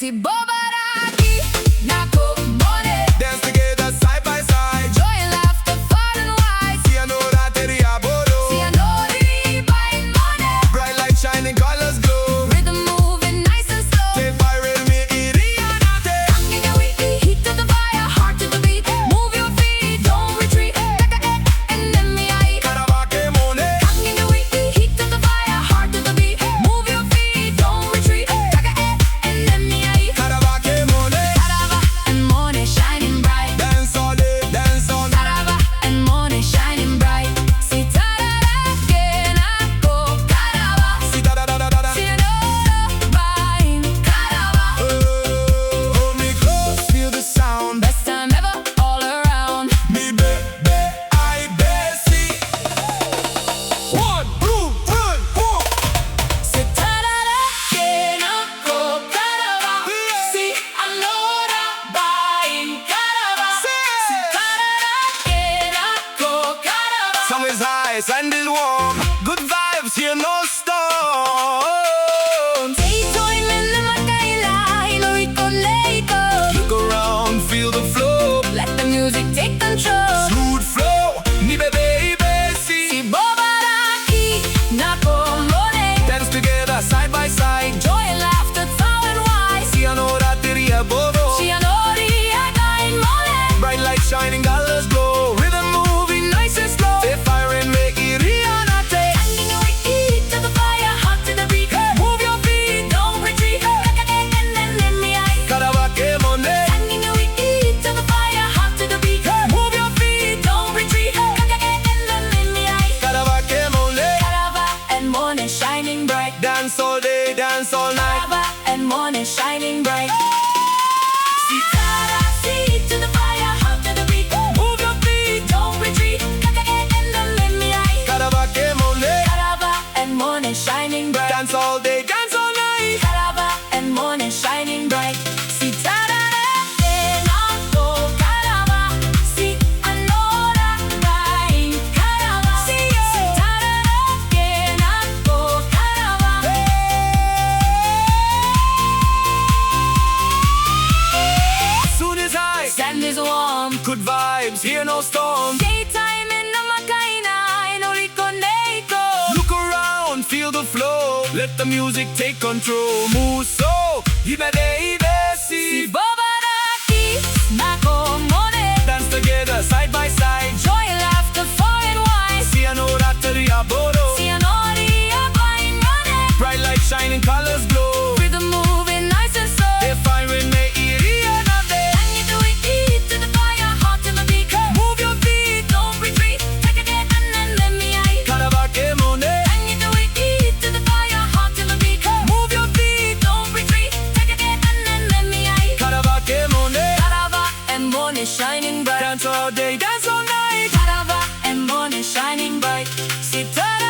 Si tararake, nako, mone. Dance together side by side. Joy and laughter far and wide. Si anori buying mone. Bright light shining, colors glow. Rhythm moving nice and slow. Te fire me irianate. Hanging your heat to the fire, heart to the beat. Move your feet, don't retreat. And then me I. Karawa ke mone. Hanging your heat to the fire, heart to the beat. Move your feet, don't retreat. And then me I. Karawa ke mone. Karawa and mone shining bright. Dance all day, dance all night. Karawa and mone shining bright. Si tararake, nako, Karawa. Si da da da da da da. Si anora buying Karawa. Hold me close, feel the sound. Best time ever all around. Me be I be see. 1, 2, 3, 4. Si tararake, nako, Karawa. Si anora buying Karawa. Si tararake, nako, Karawa. Sun is high, sand is warm. Good vibes here, no storms. Daytime in the makailay, Lord ko leiko. Look around, feel the flow. Let the music take control. Smooth flow. Me be Si see. tararake, nako, mone. Dance together side by side. Joy and laughter far and wide. Si anora teria bodo. Si anori buying mone. Bright light shining, colors glow. Rhythm moving nice and slow. Te fire and make it rianate. Hanging your heat to the fire, heart to the beat. Move your feet, don't retreat. And then me I. Karawa ke mone. Hanging your heat to the fire, heart to the beat. Move your feet, don't retreat. And then me I. Karawa ke mone. Karawa and mone shining bright. Dance all day, dance all night. Karawa and mone shining bright. Si tararake to the fire, heart to the beat. Move your feet, don't retreat. And then me I. Karawa ke mone. Karawa and mone shining bright. Dance all day, dance all night. Karawa and mone shining bright. Si tararake, nako, Karawa. Si anora buying Karawa. Si tararake, nako, Karawa. Soon is high, Sand is warm. good vibes, here no storm. Daytime in the makainay, Lord ko leiko. Look around, feel the flow. Let the music take control. Move so, Si see. tararake, nako, mone. Dance together side by side. Joy and laughter far and wide. Si anora teria bodo. Si anori buying mone. Bright light shining, colors glow. Rhythm moving nice and slow. Te fire and make it rianate. Hanging your heat to the fire, heart to the beat. Move your feet, don't retreat. And then me I. Karawa ke mone. Hanging your heat to the fire, heart to the beat. Move your feet, don't retreat. And then me I. Karawa ke mone. Karawa and mone shining bright. Dance all day, dance all night. Karawa and mone shining bright. Si tararake,